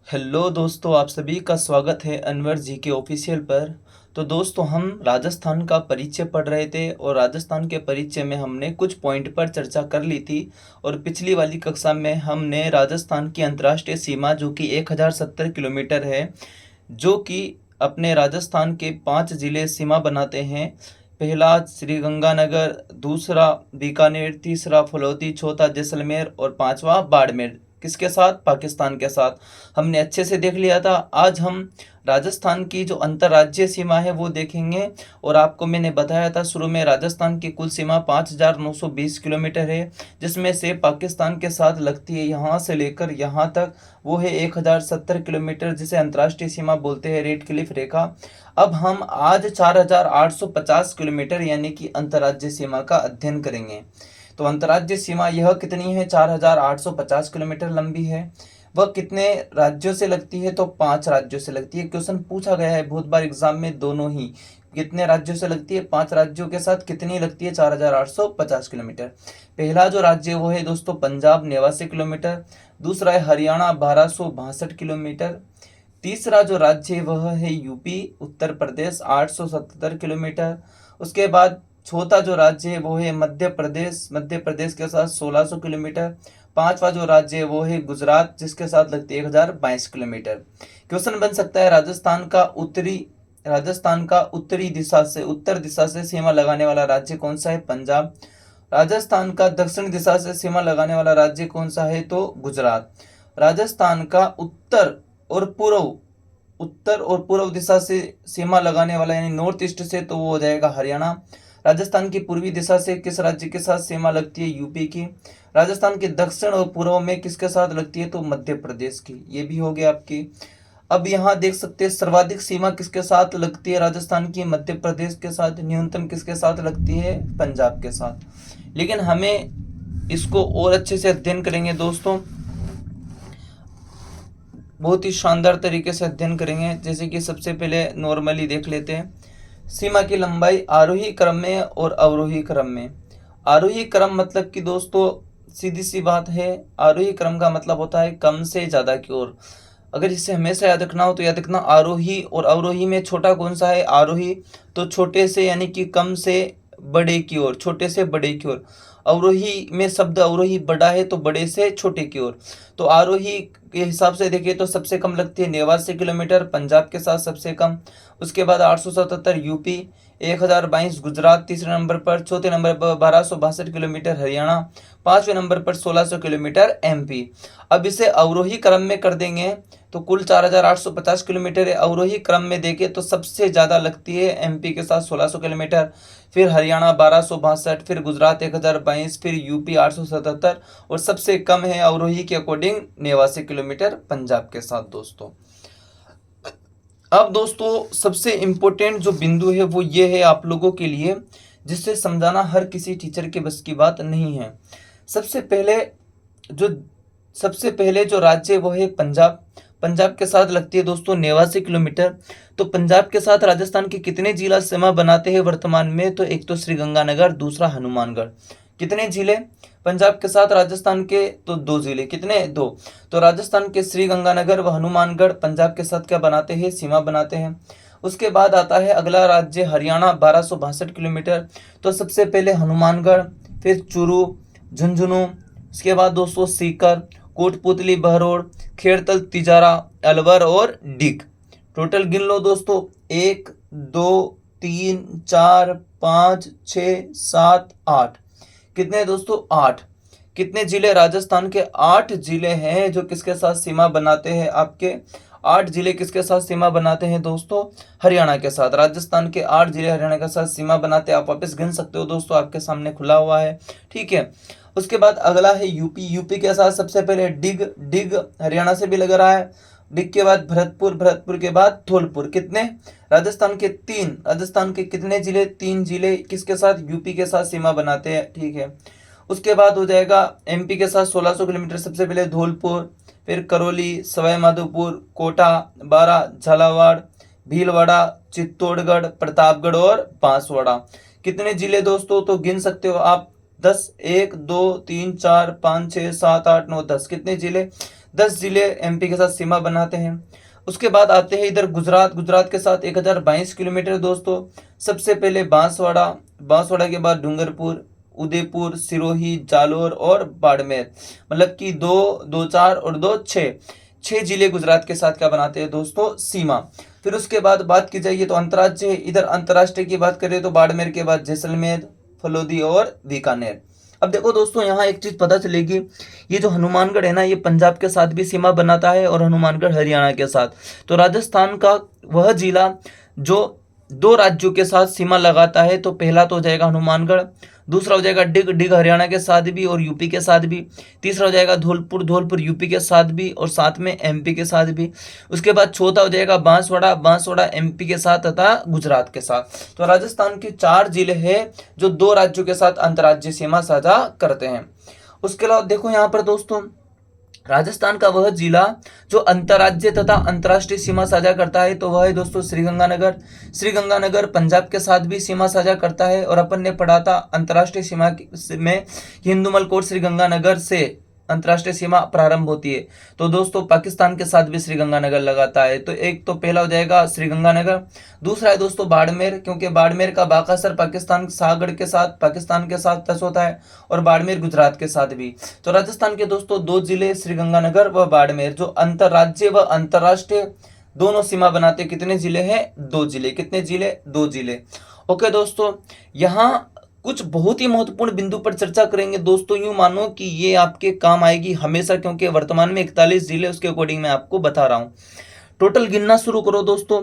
Hello दोस्तों, आप सभी का स्वागत है अनवर जी के ऑफिशियल पर। तो दोस्तों, हम राजस्थान का परिचय पढ़ रहे थे और राजस्थान के परिचय में हमने कुछ पॉइंट पर चर्चा कर ली थी। और पिछली वाली कक्षा में हमने राजस्थान की अंतर्राष्ट्रीय सीमा जो कि 1070 किलोमीटर है, जो कि अपने राजस्थान के 5 जिले सीमा बनाते हैं। पहला श्रीगंगानगर, दूसरा बीकानेर, तीसरा फलौदी, चौथा जैसलमेर और पांचवा बाड़मेर। किसके साथ? पाकिस्तान के साथ। हमने अच्छे से देख लिया था। आज हम राजस्थान की जो अंतर्राज्यीय सीमा है वो देखेंगे। और आपको मैंने बताया था शुरू में, राजस्थान की कुल सीमा 5920 किलोमीटर है, जिसमें से पाकिस्तान के साथ लगती है यहाँ से लेकर यहाँ तक वो है 1070 किलोमीटर, जिसे अंतर्राष्ट्रीय सीमा बोलते हैं, रेड क्लिफ रेखा। अब हम आज 4850 किलोमीटर यानी कि अंतर्राज्यीय सीमा का अध्ययन करेंगे। तो अंतर्राज्यीय सीमा यह कितनी है? 4850 किलोमीटर लंबी है। वह कितने राज्यों से लगती है? तो 5 राज्यों से लगती है। क्वेश्चन पूछा गया है बहुत बार एग्जाम में, दोनों ही। कितने राज्यों से लगती है? 5 राज्यों के साथ कितनी लगती है? 4850 किलोमीटर। पहला जो राज्य वो है दोस्तों पंजाब, 89 किलोमीटर। दूसरा है हरियाणा, 1262 किलोमीटर। तीसरा जो राज्य है वह है यूपी, उत्तर प्रदेश, 877 किलोमीटर। उसके बाद चौथा जो राज्य है वो है मध्य प्रदेश, मध्य प्रदेश के साथ 1600 किलोमीटर। पांचवा जो राज्य है वो है गुजरात, जिसके साथ लगती है 1022 किलोमीटर। क्वेश्चन बन सकता है, राजस्थान का उत्तरी दिशा से, उत्तर दिशा से सीमा लगाने वाला राज्य कौन सा है? पंजाब। राजस्थान का दक्षिण दिशा से सीमा लगाने वाला राज्य कौन सा है? तो गुजरात। राजस्थान का उत्तर और पूर्व दिशा से सीमा लगाने वाला यानी नॉर्थ ईस्ट से, तो वो हो जाएगा हरियाणा। राजस्थान की पूर्वी दिशा से किस राज्य के साथ सीमा लगती है? यूपी की। राजस्थान के दक्षिण और पूर्व में किसके साथ लगती है? तो मध्य प्रदेश की। ये भी हो गया आपकी। अब यहाँ देख सकते हैं सर्वाधिक सीमा किसके साथ लगती है राजस्थान की? मध्य प्रदेश के साथ। न्यूनतम किसके साथ लगती है? पंजाब के साथ। लेकिन हमें इसको और अच्छे से अध्ययन करेंगे दोस्तों, बहुत ही शानदार तरीके से अध्ययन करेंगे। जैसे कि सबसे पहले नॉर्मली देख लेते हैं सीमा की लंबाई आरोही क्रम में और अवरोही क्रम में। आरोही क्रम मतलब कि दोस्तों सीधी सी बात है, आरोही क्रम का मतलब होता है कम से ज्यादा की ओर। अगर इसे हमेशा याद रखना हो तो याद रखना आरोही और अवरोही में छोटा कौन सा है? आरोही। तो छोटे से यानी कि कम से बड़े की ओर, छोटे से बड़े की ओर। अवरोही में शब्द अवरोही बड़ा है तो बड़े से छोटे की ओर। तो आरोही के हिसाब से देखिए तो सबसे कम लगती है 89 किलोमीटर, पंजाब के साथ सबसे कम। उसके बाद 877 यूपी, 1022 गुजरात तीसरे नंबर पर, चौथे नंबर पर 1262 किलोमीटर हरियाणा, पांचवें नंबर पर 1600 किलोमीटर एमपी। अब इसे अवरोही क्रम में कर देंगे तो कुल 4850 किलोमीटर है। अवरोही क्रम में देखें तो सबसे ज्यादा लगती है एमपी के साथ 1600 किलोमीटर, फिर हरियाणा 1262, फिर गुजरात 1022, फिर यूपी 877 और सबसे कम है अवरोही के अकॉर्डिंग 89 किलोमीटर पंजाब के साथ दोस्तों। अब दोस्तों सबसे इम्पोर्टेंट जो बिंदु है वो ये है आप लोगों के लिए, जिससे समझाना हर किसी टीचर के बस की बात नहीं है। सबसे पहले जो सबसे पहले जो राज्य वो है पंजाब। पंजाब के साथ लगती है दोस्तों 89 किलोमीटर। तो पंजाब के साथ राजस्थान के कितने जिला सीमा बनाते हैं वर्तमान में? तो एक तो श्रीगंगानगर, दूसरा हनुमानगढ़। कितने जिले पंजाब के साथ राजस्थान के? तो 2 जिले। कितने? 2। तो राजस्थान के श्रीगंगानगर व हनुमानगढ़ पंजाब के साथ क्या बनाते हैं? सीमा बनाते हैं। उसके बाद आता है अगला राज्य हरियाणा, 1262 किलोमीटर। तो सबसे पहले हनुमानगढ़, फिर चूरू, झुंझुनू, उसके बाद दोस्तों सीकर, कोटपुतली, बहरोड़, खेड़तल, तिजारा, अलवर और डिग। टोटल गिन लो दोस्तों, 1 2 3 4 5 6 7 8। कितने दोस्तों? 8। कितने जिले राजस्थान के? 8 जिले हैं जो किसके साथ सीमा बनाते हैं आपके? 8 जिले किसके साथ सीमा बनाते हैं दोस्तों? हरियाणा के साथ। राजस्थान के 8 जिले हरियाणा के साथ सीमा बनाते हैं। आप वापस गिन सकते हो दोस्तों, आपके सामने खुला हुआ है, ठीक है। उसके बाद अगला है यूपी। यूपी के साथ सबसे पहले डिग। डिग हरियाणा से भी लग रहा है। डिग के बाद भरतपुर, भरतपुर के बाद धौलपुर। कितने? राजस्थान के 3। राजस्थान के कितने जिले? 3 जिले किसके साथ? यूपी के साथ सीमा बनाते हैं, ठीक है। उसके बाद हो जाएगा एमपी के साथ 1600 किलोमीटर। सबसे पहले धौलपुर, फिर करौली, सवाई माधोपुर, कोटा, बारा, झालावाड़, भीलवाड़ा, चित्तौड़गढ़, प्रतापगढ़ और बांसवाड़ा। कितने जिले दोस्तों? तो गिन सकते हो आप 10। 1 2 3 4 5 6 7 8 9 10। कितने जिले? 10 जिले एमपी के साथ सीमा बनाते हैं। उसके बाद आते हैं इधर गुजरात। गुजरात के साथ 1022 किलोमीटर दोस्तों। सबसे पहले बांसवाड़ा, बांसवाड़ा के बाद डूंगरपुर, उदयपुर, सिरोही, जालोर और बाड़मेर, मतलब कि 2, 2, 4 और 2, 6, 6 जिले गुजरात के साथ क्या बनाते हैं दोस्तों, सीमा। फिर उसके बाद बात की जाए तो अंतर्राज्य, इधर अंतर्राष्ट्रीय की बात करें तो बाड़मेर के बाद जैसलमेर, फलोदी और बीकानेर। अब देखो दोस्तों, यहाँ एक चीज पता चलेगी, ये जो हनुमानगढ़ है ना, ये पंजाब के साथ भी सीमा बनाता है और हनुमानगढ़ हरियाणा के साथ। तो राजस्थान का वह जिला जो 2 राज्यों के साथ सीमा लगाता है, तो पहला तो हो जाएगा हनुमानगढ़, दूसरा हो जाएगा डिग, डिग हरियाणा के साथ भी और यूपी के साथ भी, तीसरा हो जाएगा धौलपुर, धौलपुर यूपी के साथ भी और साथ में एमपी के साथ भी। उसके बाद चौथा हो जाएगा बांसवाड़ा, बांसवाड़ा एमपी के साथ तथा गुजरात के साथ। तो राजस्थान के 4 जिले हैं जो 2 राज्यों के साथ अंतर्राज्यीय सीमा साझा करते हैं। उसके अलावा देखो यहाँ पर दोस्तों, राजस्थान का वह जिला जो अंतर्राज्यीय तथा अंतर्राष्ट्रीय सीमा साझा करता है, तो वह है दोस्तों श्रीगंगानगर। श्रीगंगानगर पंजाब के साथ भी सीमा साझा करता है और अपन ने पढ़ा था अंतर्राष्ट्रीय सीमा में हिंदुमल कोट श्रीगंगानगर से अंतर्राष्ट्रीय सीमा प्रारंभ होती है। तो दोस्तों पाकिस्तान के साथ भी श्रीगंगानगर लगाता है। तो एक तो पहला हो जाएगा श्रीगंगानगर, दूसरा है दोस्तों बाड़मेर, क्योंकि बाड़मेर का बाकासर पाकिस्तान सागड़ के साथ, पाकिस्तान के साथ टच होता है और बाड़मेर गुजरात के साथ भी। तो राजस्थान के दोस्तों 2 जिले श्रीगंगानगर व बाड़मेर जो अंतर्राज्यीय व अंतर्राष्ट्रीय दोनों सीमा बनाते, कितने जिले हैं, 2 जिले। कितने जिले, 2 जिले। ओके दोस्तों, यहाँ कुछ बहुत ही महत्वपूर्ण बिंदु पर चर्चा करेंगे दोस्तों। यूं मानो कि ये आपके काम आएगी हमेशा, क्योंकि वर्तमान में 41 जिले उसके अकॉर्डिंग मैं आपको बता रहा हूं। टोटल गिनना शुरू करो दोस्तों,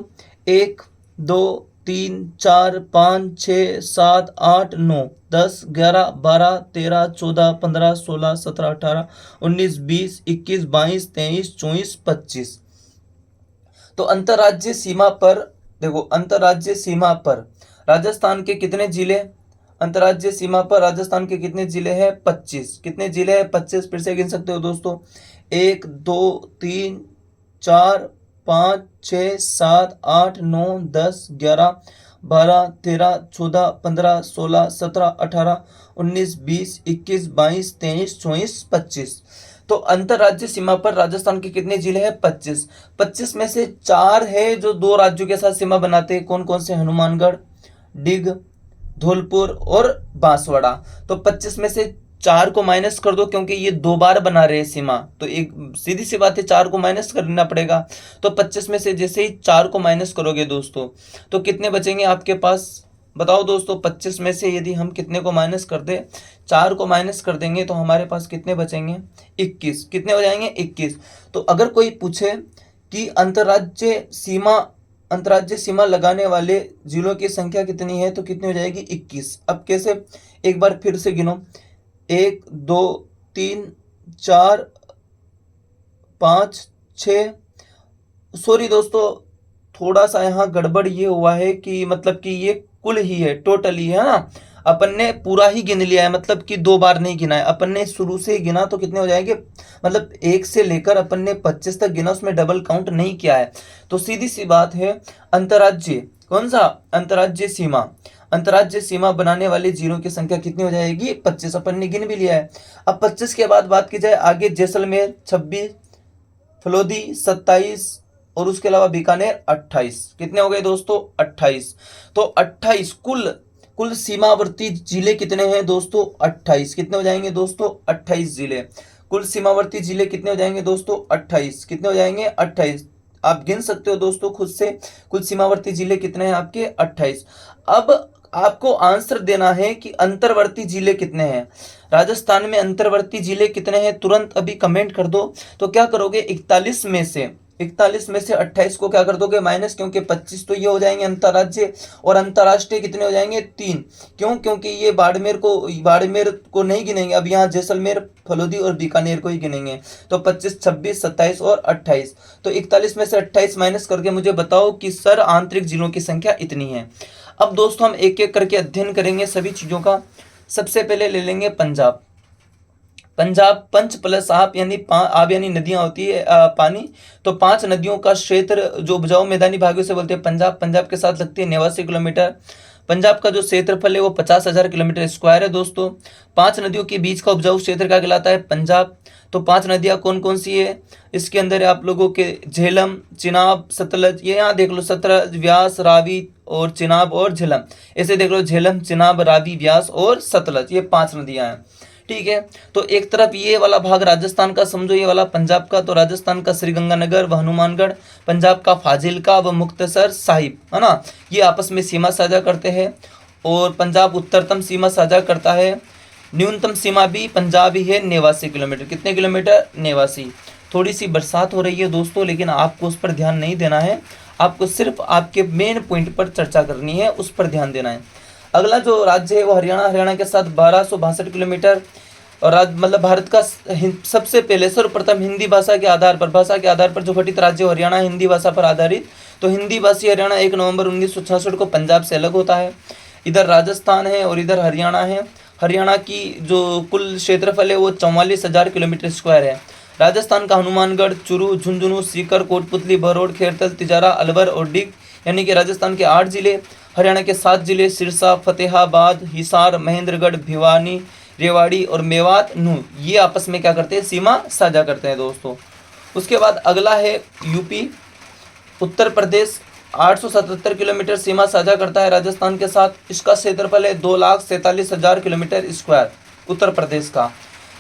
1, 2, 3, 4, 5, 6, 7, 8, 9, 10, 11, 12, 13, 14, 15, 16, 17, 18, 19, 20, 21, 22, 23, 24, 25। तो अंतर्राज्यीय सीमा पर देखो, अंतर्राज्यीय सीमा पर राजस्थान के कितने जिले, अंतर्राज्यीय सीमा पर राजस्थान के कितने जिले हैं, 25। कितने जिले हैं, 25। फिर से गिन सकते हो दोस्तों, 1, 2, 3, 4, 5, 6, 7, 8, 9, 10, 11, 12, 13, 14, 15, 16, 17, 18, 19, 20, 21, 22, 23, 24, 25। तो अंतर्राज्यीय सीमा पर राजस्थान के कितने जिले हैं, 25। 25 में से 4 है जो 2 राज्यों के साथ सीमा बनाते हैं। कौन कौन से, हनुमानगढ़, डिग, धौलपुर और बांसवाड़ा। तो 25 में से 4 को माइनस कर दो, क्योंकि ये 2 बार बना रहे हैं सीमा, तो एक सीधी सी बात है 4 को माइनस करना पड़ेगा। तो 25 में से जैसे ही 4 को माइनस करोगे दोस्तों, तो कितने बचेंगे आपके पास, बताओ दोस्तों। 25 में से यदि हम कितने को माइनस कर दे, 4 को माइनस कर देंगे, तो हमारे पास कितने बचेंगे, 21। कितने हो जाएंगे, 21। तो अगर कोई पूछे कि अंतर्राज्यीय सीमा लगाने वाले जिलों की संख्या कितनी है, तो कितनी हो जाएगी, 21। अब कैसे, एक बार फिर से गिनो, 1, 2, 3, 4, 5, 6। सॉरी दोस्तों, थोड़ा सा यहाँ गड़बड़ ये हुआ है कि मतलब कि ये कुल ही है, टोटल ही है ना, अपन ने पूरा ही गिन लिया है, मतलब कि 2 बार नहीं गिना है, अपन ने शुरू से ही गिना। तो कितने हो जाएंगे, मतलब 1 से लेकर अपन ने 25 तक गिना, उसमें डबल काउंट नहीं किया है। तो सीधी सी बात है, अंतर्राज्यीय, कौन सा, अंतर्राज्यीय सीमा बनाने वाले जिलों की संख्या कितनी हो जाएगी, 25। अपन ने गिन भी लिया है। अब 25 के बाद बात की जाए आगे, जैसलमेर 26, फलोदी 27 और उसके अलावा बीकानेर 28। कितने हो गए दोस्तों, 28। तो 28 कुल सीमावर्ती जिले कितने हैं दोस्तों, 28। कितने हो जाएंगे दोस्तों, 28 जिले। कुल सीमावर्ती जिले कितने हो जाएंगे दोस्तों, 28। कितने हो जाएंगे, 28। आप गिन सकते हो दोस्तों खुद से, कुल सीमावर्ती जिले कितने हैं आपके, 28। अब आपको आंसर देना है कि अंतर्वर्ती जिले कितने हैं, राजस्थान में अंतर्वर्ती जिले कितने हैं, तुरंत अभी कमेंट कर दो। तो क्या करोगे, 41 में से 28 को क्या कर दोगे, माइनस, क्योंकि 25 तो ये हो जाएंगे अंतर्राज्यीय और अंतर्राष्ट्रीय कितने हो जाएंगे, 3। क्यों, क्योंकि ये बाड़मेर को नहीं गिनेंगे, अब यहाँ जैसलमेर, फलोदी और बीकानेर को ही गिनेंगे। तो 25, 26, 27 और 28। तो 41 में से 28 माइनस करके मुझे बताओ कि सर आंतरिक जिलों की संख्या इतनी है। अब दोस्तों हम एक एक करके अध्ययन करेंगे सभी चीजों का। सबसे पहले ले लेंगे पंजाब। पंच प्लस आप यानी नदियां होती है पानी, तो 5 नदियों का क्षेत्र जो उपजाऊ मैदानी भागों से बोलते हैं पंजाब के साथ लगती है 89 किलोमीटर। पंजाब का जो क्षेत्रफल है वो 50,000 किलोमीटर स्क्वायर है दोस्तों। 5 नदियों के बीच का उपजाऊ क्षेत्र क्या कहलाता है? पंजाब। तो 5 नदियां कौन कौन सी है इसके अंदर है आप लोगों के? झेलम, चिनाब, सतलज, ये यहाँ देख लो, सतलज, व्यास, रावी और चिनाब और झेलम। ऐसे देख लो, झेलम, चिनाब, रावी, व्यास और सतलज, ये 5 नदियां हैं। ठीक है, तो एक तरफ ये वाला भाग राजस्थान का समझो, ये वाला पंजाब का, तो राजस्थान का श्रीगंगानगर व हनुमानगढ़, पंजाब का फाजिल्का व मुक्तसर साहिब, है ना, ये आपस में सीमा साझा करते हैं। और पंजाब उत्तरतम सीमा साझा करता है। न्यूनतम सीमा भी पंजाब ही है, 89 किलोमीटर। कितने किलोमीटर? 89। थोड़ी सी बरसात हो रही है दोस्तों, लेकिन आपको उस पर ध्यान नहीं देना है, आपको सिर्फ आपके मेन पॉइंट पर चर्चा करनी है, उस पर ध्यान देना है। अगला जो राज्य है वो हरियाणा। हरियाणा के साथ 1262 किलोमीटर। और मतलब भारत का सबसे पहले सर्वप्रथम हिंदी भाषा के आधार पर जो गठित राज्य हरियाणा, हिंदी भाषा पर आधारित। तो हिंदी भाषी हरियाणा 1 नवंबर 1966 को पंजाब से अलग होता है। इधर राजस्थान है और इधर हरियाणा है। हरियाणा की जो कुल क्षेत्रफल है वो 44,000 किलोमीटर स्क्वायर है। राजस्थान का हनुमानगढ़, चुरू, झुंझुनू, सीकर, कोटपुतली, बहरोड, खेरतल, तिजारा, अलवर और डिग, यानी कि राजस्थान के 8 जिले। हरियाणा के 7 जिले सिरसा, फतेहाबाद, हिसार, महेंद्रगढ़, भिवानी, रेवाड़ी और मेवात, नूह, ये आपस में क्या करते हैं? सीमा साझा करते हैं दोस्तों। उसके बाद अगला है यूपी। उत्तर प्रदेश 877 किलोमीटर सीमा साझा करता है राजस्थान के साथ। इसका क्षेत्रफल है 2,47,000 किलोमीटर स्क्वायर, उत्तर प्रदेश का।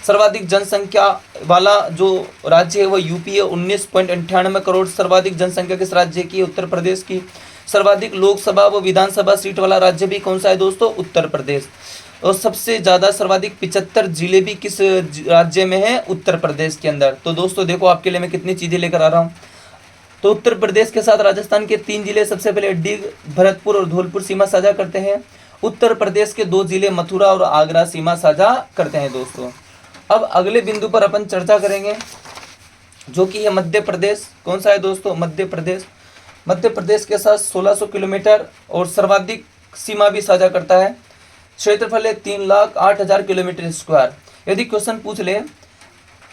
सर्वाधिक जनसंख्या वाला जो राज्य है वो यूपी है, 19.98 करोड़ सर्वाधिक जनसंख्या किस राज्य की? उत्तर प्रदेश की। सर्वाधिक लोकसभा व विधानसभा सीट वाला राज्य भी कौन सा है दोस्तों? उत्तर प्रदेश। और सबसे ज़्यादा सर्वाधिक 75 जिले भी किस राज्य में है? उत्तर प्रदेश के अंदर। तो दोस्तों देखो आपके लिए मैं कितनी चीज़ें लेकर आ रहा हूँ। तो उत्तर प्रदेश के साथ राजस्थान के 3 जिले सबसे पहले डिग, भरतपुर और धौलपुर सीमा साझा करते हैं। उत्तर प्रदेश के 2 जिले मथुरा और आगरा सीमा साझा करते हैं दोस्तों। अब अगले बिंदु पर अपन चर्चा करेंगे जो कि है मध्य प्रदेश। कौन सा है दोस्तों? मध्य प्रदेश। मध्य प्रदेश के साथ 1600 किलोमीटर और सर्वाधिक सीमा भी साझा करता है। क्षेत्रफल है 3,08,000 किलोमीटर स्क्वायर। यदि क्वेश्चन पूछ ले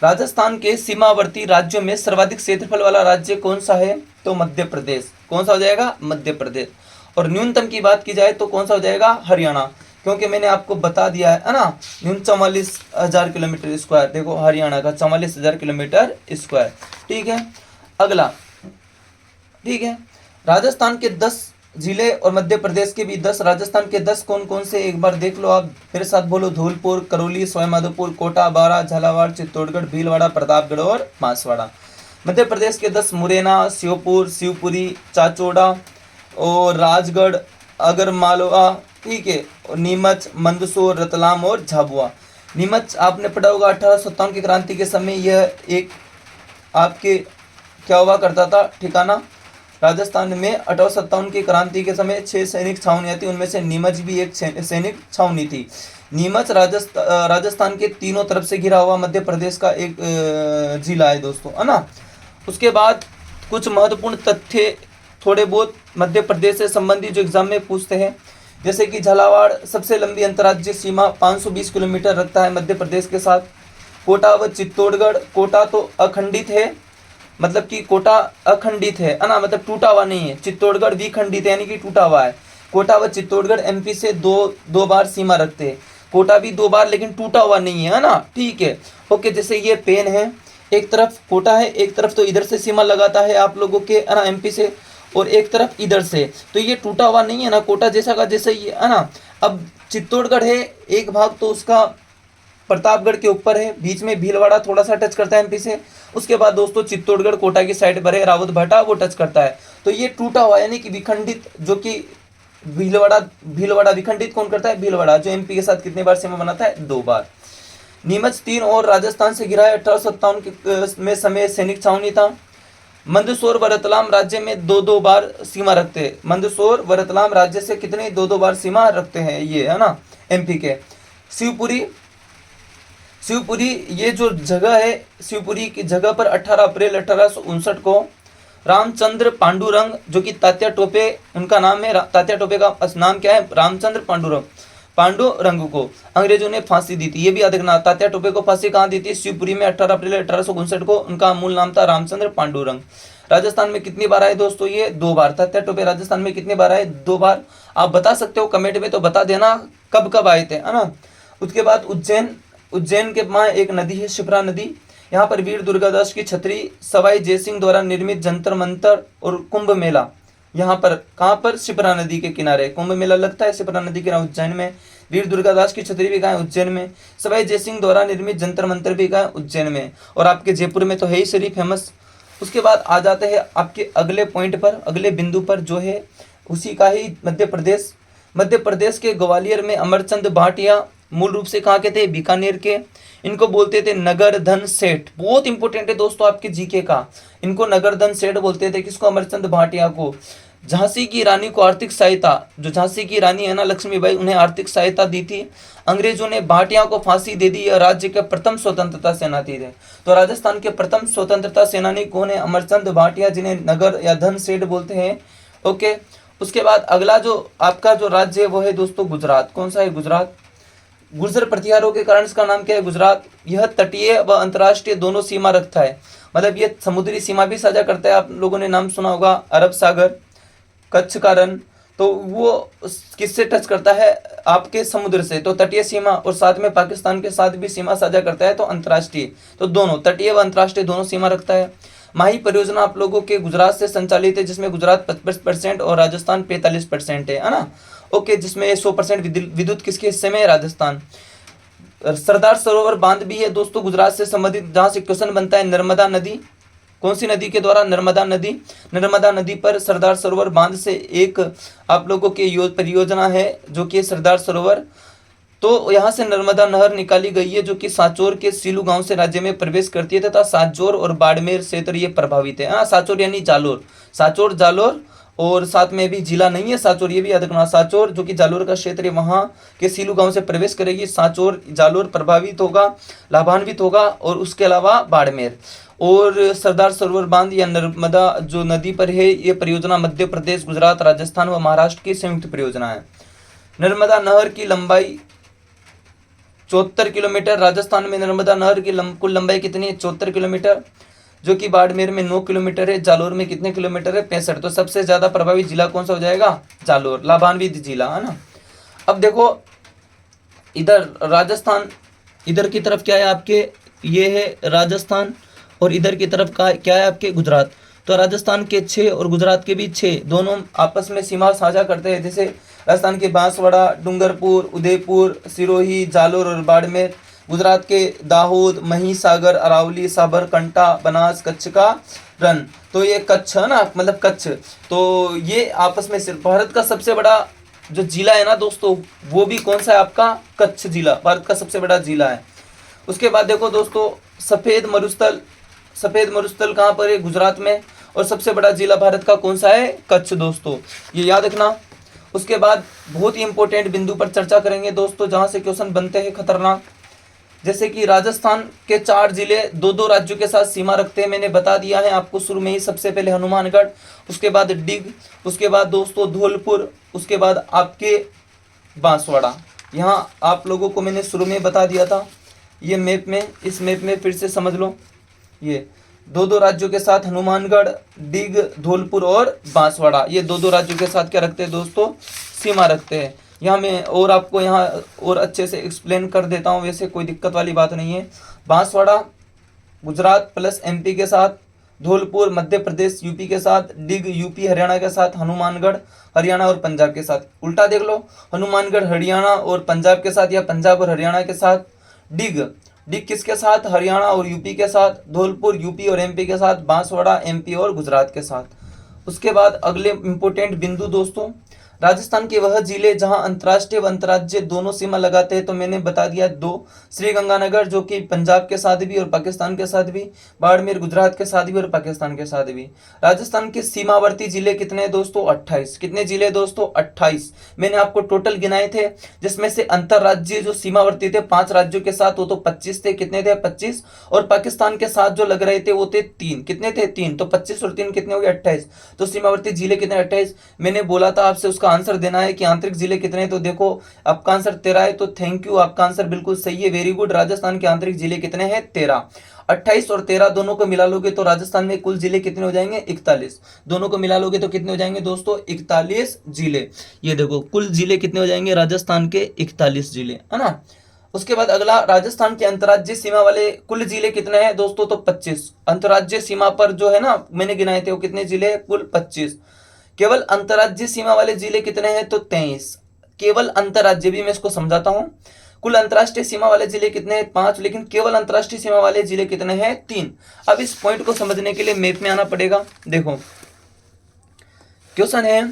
राजस्थान के सीमावर्ती राज्यों में सर्वाधिक क्षेत्रफल वाला राज्य कौन सा है? तो मध्य प्रदेश। कौन सा हो जाएगा? मध्य प्रदेश। और न्यूनतम की बात की जाए तो कौन सा हो जाएगा? हरियाणा, क्योंकि मैंने आपको बता दिया है ना, न्यूनतम 44,000 किलोमीटर स्क्वायर। देखो हरियाणा का 44,000 किलोमीटर स्क्वायर। ठीक है, अगला, ठीक है, राजस्थान के 10 जिले और मध्य प्रदेश के भी 10। राजस्थान के 10 कौन कौन से एक बार देख लो आप, मेरे साथ बोलो। धौलपुर, करौली, सवाईमाधोपुर, कोटा, बारां, झालावाड़, चित्तौड़गढ़, भीलवाड़ा, प्रतापगढ़ और बांसवाड़ा। मध्य प्रदेश के 10 मुरैना, श्योपुर, शिवपुरी, चाचौड़ा और राजगढ़, अगरमालवा, ठीक है, और नीमच, मंदसौर, रतलाम और झाबुआ। नीमच आपने पढ़ा होगा 1857 की क्रांति के समय यह एक आपके क्या हुआ करता था ठिकाना। राजस्थान में 1857 की क्रांति के समय 6 सैनिक छावनियाँ थी, उनमें से नीमच भी एक सैनिक छावनी थी। नीमच राजस्थान के तीनों तरफ से घिरा हुआ मध्य प्रदेश का एक जिला है दोस्तों, है ना। उसके बाद कुछ महत्वपूर्ण तथ्य थोड़े बहुत मध्य प्रदेश से संबंधित जो एग्जाम में पूछते हैं, जैसे कि झालावाड़ सबसे लंबी अंतर्राज्यीय सीमा 520 किलोमीटर रखता है मध्य प्रदेश के साथ। कोटा व चित्तौड़गढ़, कोटा तो अखंडित है, मतलब कि कोटा अखंडित है ना, मतलब टूटा हुआ नहीं है। चित्तौड़गढ़ विखंडित है, यानी कि टूटा हुआ है। कोटा व चित्तौड़गढ़ एमपी से दो बार सीमा रखते हैं। कोटा भी 2 बार, लेकिन टूटा हुआ नहीं है ना, ठीक है, ओके। जैसे ये पेन है, एक तरफ कोटा है, एक तरफ तो इधर से सीमा लगाता है आप लोगों के, है ना, एमपी से, और एक तरफ इधर से, तो ये टूटा हुआ नहीं है ना, कोटा जैसा का जैसा ही है ना। अब चित्तौड़गढ़ है, एक भाग तो उसका प्रतापगढ़ के ऊपर है, बीच में भीलवाड़ा थोड़ा सा टच करता है एमपी से। उसके बाद दोस्तों चित्तौड़गढ़ कोटा की साइड पर है, रावत भाटा वो टच करता है। तो ये टूटा हुआ यानी कि विखंडित, जो कि भीलवाड़ा विखंडित कौन करता है? भीलवाड़ा, जो एमपी के साथ कितने बार सीमा बनाता है? 2 बार। नीमच 3 और राजस्थान से घिरा है। 1857 में समय सैनिक छावनी था। मंदसौर व रतलाम राज्य में 2-2 बार सीमा रखते हैं। मंदसौर व रतलाम राज्य से कितने 2-2 बार सीमा रखते हैं, ये है ना एमपी के। शिवपुरी ये जो जगह है, शिवपुरी की जगह पर 18 अप्रैल 1859 को रामचंद्र पांडुरंग, जो कि तात्या टोपे उनका नाम है, तात्या टोपे का नाम क्या है? रामचंद्र पांडुरंग को अंग्रेजों ने फांसी दी थी। ये भी याद रखना, तात्या टोपे को फांसी कहाँ दी थी? शिवपुरी में 18 अप्रैल 1859 को। उनका मूल नाम था रामचंद्र पांडुरंग। राजस्थान में कितनी बार आए दोस्तों? ये 2 बार। तात्या टोपे राजस्थान में कितनी बार आए? 2 बार। आप बता सकते हो कमेंट में, तो बता देना कब कब आए थे, है ना। उसके बाद उज्जैन, उज्जैन के वहाँ एक नदी है शिप्रा नदी, यहाँ पर वीर दुर्गादास की छतरी, सवाई जयसिंह द्वारा निर्मित जंतर मंतर और कुंभ मेला यहाँ पर, कहाँ पर? शिप्रा नदी के किनारे कुंभ मेला लगता है शिप्रा नदी के किनारे उज्जैन में। वीर दुर्गादास की छतरी भी कहाँ है? उज्जैन में। सवाई जयसिंह द्वारा निर्मित जंतर मंतर भी कहाँ है? उज्जैन में। और आपके जयपुर में तो है ही सरी फेमस। उसके बाद आ जाते हैं आपके अगले पॉइंट पर, अगले बिंदु पर, जो है उसी का ही मध्य प्रदेश। मध्य प्रदेश के ग्वालियर में अमरचंद भाटिया मूल रूप से कहाँ के थे? बीकानेर के। इनको बोलते थे नगर धन सेठ। बहुत इंपॉर्टेंट है दोस्तों आपके जीके का। इनको नगर धन सेठ बोलते थे। किसको? अमरचंद भाटिया को। झांसी की रानी को आर्थिक सहायता, जो झांसी की रानी है ना लक्ष्मीबाई, उन्हें आर्थिक सहायता दी थी। अंग्रेजों ने भाटिया को फांसी दे दी। यह राज्य के प्रथम स्वतंत्रता सेनानी थे। तो राजस्थान के प्रथम स्वतंत्रता सेनानी कौन है? अमरचंद भाटिया, जिन्हें नगर या धन सेठ बोलते हैं। ओके। उसके बाद अगला जो आपका जो राज्य है वो है दोस्तों गुजरात। कौन सा है? गुजरात। गुर्जर प्रतिहारों के कारण इसका नाम क्या है? गुजरात। यह तटीय व अंतर्राष्ट्रीय दोनों सीमा रखता है, मतलब ये समुद्री सीमा भी साझा करता है। आप लोगों ने नाम सुना होगा अरब सागर, कच्छ का रण, तो वो किससे टच करता है? आपके समुद्र से। तो तटीय सीमा, और साथ में पाकिस्तान के साथ भी सीमा साझा करता है, तो अंतर्राष्ट्रीय। तो दोनों तटीय व अंतर्राष्ट्रीय दोनों सीमा रखता है। माही परियोजना आप लोगों के गुजरात से संचालित है, जिसमें गुजरात 25% और राजस्थान 45% है ना। ओके, जिसमें 100% विद्युत किसके हिस्से में है? राजस्थान। सरदार सरोवर बांध भी है दोस्तों गुजरात से संबंधित, जहां से क्वेश्चन बनता है नर्मदा नदी। कौन सी नदी के द्वारा? नर्मदा नदी। नर्मदा नदी पर सरदार सरोवर बांध से एक आप लोगों के परियोजना है, जो कि सरदार सरोवर। तो यहाँ से नर्मदा नहर निकाली गई है, जो कि सांचौर के सीलू गांव से राज्य में प्रवेश करती है, तथा सांचौर और बाड़मेर क्षेत्र ये प्रभावित है। हाँ, सांचौर यानी जालोर, सांचौर जालोर, और साथ में भी जिला नहीं है सांचौर, ये भी याद रखना। सांचौर जो कि जालोर का क्षेत्र है, वहाँ के सीलू गांव से प्रवेश करेगी। सांचौर जालोर प्रभावित होगा, लाभान्वित होगा। और उसके अलावा बाड़मेर। और सरदार सरोवर बांध या नर्मदा जो नदी पर है, ये परियोजना मध्य प्रदेश, गुजरात, राजस्थान व महाराष्ट्र की संयुक्त परियोजना है। नर्मदा नहर की लंबाई 74 किलोमीटर। राजस्थान में नर्मदा नहर की कुल लंबाई कितनी है? 74 किलोमीटर, जो कि बाड़मेर में 9 किलोमीटर है। जालोर में कितने किलोमीटर है? 65। तो सबसे ज्यादा प्रभावित जिला कौन सा हो जाएगा? जालोर, लाभान्वित जिला, है ना। अब देखो इधर राजस्थान, इधर की तरफ क्या है आपके? ये है राजस्थान, और इधर की तरफ का क्या है आपके? गुजरात। तो राजस्थान के 6 और गुजरात के भी 6, दोनों आपस में सीमा साझा करते हैं। जैसे राजस्थान के बांसवाड़ा, डूंगरपुर, उदयपुर, सिरोही, जालोर और बाड़मेर। गुजरात के दाहोद, महिसागर, अरावली, साबरकांठा, बनास, कच्छ का रण। तो ये कच्छ है ना, मतलब कच्छ। तो ये आपस में सिर्फ भारत का सबसे बड़ा जो जिला है ना दोस्तों, वो भी कौन सा है आपका? कच्छ जिला भारत का सबसे बड़ा जिला है। उसके बाद देखो दोस्तों सफेद मरुस्थल, सफेद मरुस्थल कहाँ पर है? गुजरात में। और सबसे बड़ा जिला भारत का कौन सा है? कच्छ दोस्तों, ये याद रखना। उसके बाद बहुत ही इंपॉर्टेंट बिंदु पर चर्चा करेंगे दोस्तों, जहां से क्वेश्चन बनते हैं खतरनाक। जैसे कि राजस्थान के 4 जिले 2-2 राज्यों के साथ सीमा रखते हैं, मैंने बता दिया है आपको शुरू में ही। सबसे पहले हनुमानगढ़, उसके बाद डिग, उसके बाद दोस्तों धौलपुर, उसके बाद आपके बांसवाड़ा। यहाँ आप लोगों को मैंने शुरू में बता दिया था। ये मैप में, इस मैप में फिर से समझ लो, ये 2-2 राज्यों के साथ हनुमानगढ़, डिग, धौलपुर और बांसवाड़ा, ये 2-2 राज्यों के साथ क्या रखते हैं दोस्तों? सीमा रखते हैं। यहाँ मैं और आपको यहाँ और अच्छे से एक्सप्लेन कर देता हूँ, वैसे कोई दिक्कत वाली बात नहीं है। बांसवाड़ा गुजरात प्लस एमपी के साथ, धौलपुर मध्य प्रदेश यूपी के साथ, डिग यूपी हरियाणा के साथ, हनुमानगढ़ हरियाणा और पंजाब के साथ। उल्टा देख लो, हनुमानगढ़ हरियाणा और पंजाब के साथ, या पंजाब और हरियाणा के साथ। डिग, डिग किसके साथ? हरियाणा और यूपी के साथ। धौलपुर यूपी और एमपी के साथ। बांसवाड़ा एमपी और गुजरात के साथ। उसके बाद अगले इंपोर्टेंट बिंदु दोस्तों, राजस्थान के वह जिले जहां अंतर्राष्ट्रीय व अंतर्राज्य दोनों सीमा लगाते हैं, तो मैंने बता दिया 2, श्रीगंगानगर जो कि पंजाब के साथ भी और पाकिस्तान के साथ भी, बाड़मेर गुजरात के साथ भी और पाकिस्तान के साथ भी। राजस्थान के सीमावर्ती जिले कितने दोस्तों? 28। कितने जिले दोस्तों? 28। मैंने आपको टोटल गिनाए थे, जिसमें से अंतर्राज्यीय जो सीमावर्ती थे 5 राज्यों के साथ, वो तो 25 थे। कितने थे? 25। और पाकिस्तान के साथ जो लग रहे थे वो थे 3। कितने थे? 3। तो 25 और 3 कितने हो गए? 28। तो सीमावर्ती जिले कितने? 28। मैंने बोला था आपसे उसका आंसर देना है कि आंतरिक जिले कितने, तो देखो आपका आंसर 13 है, तो थैंक यू, आपका आंसर बिल्कुल सही है, वेरी गुड। राजस्थान के आंतरिक जिले कितने हैं? 13। 28 और 13 दोनों को मिला लोगे तो राजस्थान में कुल जिले कितने हो जाएंगे? 41। दोनों को मिला लोगे तो कितने हो जाएंगे दोस्तों? 41 जिले। ये देखो कुल जिले कितने हो जाएंगे राजस्थान के? 41 जिले, है ना। उसके बाद अगला, राजस्थान के अंतर्राज्यीय सीमा वाले कुल जिले कितने हैं दोस्तों? तो 25। अंतर्राज्यीय सीमा पर जो है ना मैंने गिनाए थे वो कितने जिले? कुल 25। केवल अंतर्राज्यीय सीमा वाले जिले कितने हैं? तो 23। केवल अंतर्राज्यीय, भी मैं इसको समझाता हूं। कुल अंतर्राष्ट्रीय सीमा वाले जिले कितने हैं? 5, लेकिन केवल अंतर्राष्ट्रीय सीमा वाले जिले कितने हैं? 3। अब इस पॉइंट को समझने के लिए मैप में आना पड़ेगा। देखो क्वेश्चन है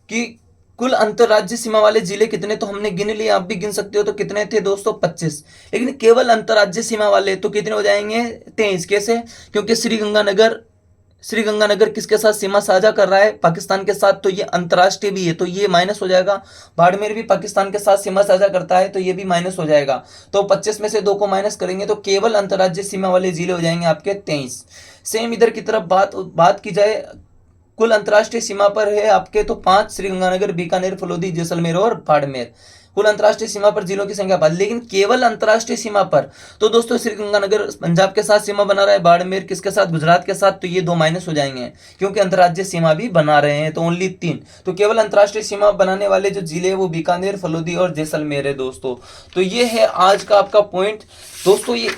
कि कुल अंतर्राज्यीय सीमा वाले जिले कितने, तो हमने गिन लिए, आप भी गिन सकते हो। तो कितने थे दोस्तों? 25। लेकिन केवल अंतर्राज्यीय सीमा वाले तो कितने हो जाएंगे? 23। कैसे? क्योंकि श्रीगंगानगर किसके साथ सीमा साझा कर रहा है? पाकिस्तान के साथ, तो ये अंतर्राष्ट्रीय भी है, तो ये माइनस हो जाएगा। बाड़मेर भी पाकिस्तान के साथ सीमा साझा करता है, तो ये भी माइनस हो जाएगा। तो 25 में से 2 को माइनस करेंगे तो केवल अंतर्राज्यीय सीमा वाले जिले हो जाएंगे आपके 23। सेम इधर की तरफ बात की जाए, कुल अंतर्राष्ट्रीय सीमा पर है आपके तो 5, श्रीगंगानगर, बीकानेर, फलोदी, जैसलमेर और बाड़मेर। कुल अंतर्राष्ट्रीय सीमा पर जिलों की संख्या 5, लेकिन केवल अंतर्राष्ट्रीय सीमा पर तो दोस्तों श्रीगंगानगर पंजाब के साथ सीमा बना रहा है, बाड़मेर किसके साथ? गुजरात के साथ, तो ये 2 माइनस हो जाएंगे क्योंकि अंतर्राज्यीय सीमा भी बना रहे हैं, तो ओनली 3। तो केवल अंतर्राष्ट्रीय सीमा बनाने वाले जो जिले हैं वो बीकानेर, फलोदी और जैसलमेर है दोस्तों। तो ये है आज का आपका पॉइंट दोस्तों। ये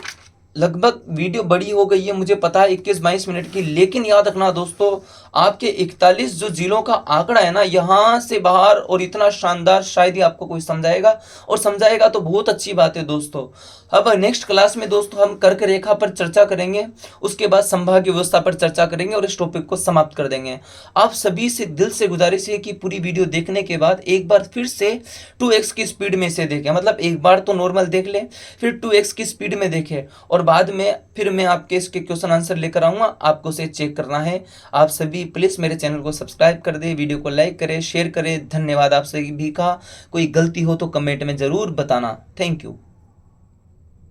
लगभग वीडियो बड़ी हो गई है, मुझे पता है 21-22 मिनट की, लेकिन याद रखना दोस्तों आपके 41 जो जिलों का आंकड़ा है ना, यहाँ से बाहर और इतना शानदार शायद ही आपको कोई समझाएगा, और समझाएगा तो बहुत अच्छी बात है दोस्तों। अब नेक्स्ट क्लास में दोस्तों हम कर्क रेखा पर चर्चा करेंगे, उसके बाद संभाग्य व्यवस्था पर चर्चा करेंगे और इस टॉपिक को समाप्त कर देंगे। आप सभी से दिल से गुजारिश है कि पूरी वीडियो देखने के बाद एक बार फिर से 2x की स्पीड में से देखें, मतलब एक बार तो नॉर्मल देख लें, फिर 2x की स्पीड में देखें, और बाद में फिर मैं आपके इसके क्वेश्चन आंसर लेकर आऊंगा, आपको उसे चेक करना है। आप सभी प्लीज मेरे चैनल को सब्सक्राइब कर दे, वीडियो को लाइक करें, शेयर करें। धन्यवाद। आप सभी का कोई गलती हो तो कमेंट में जरूर बताना। Thank you.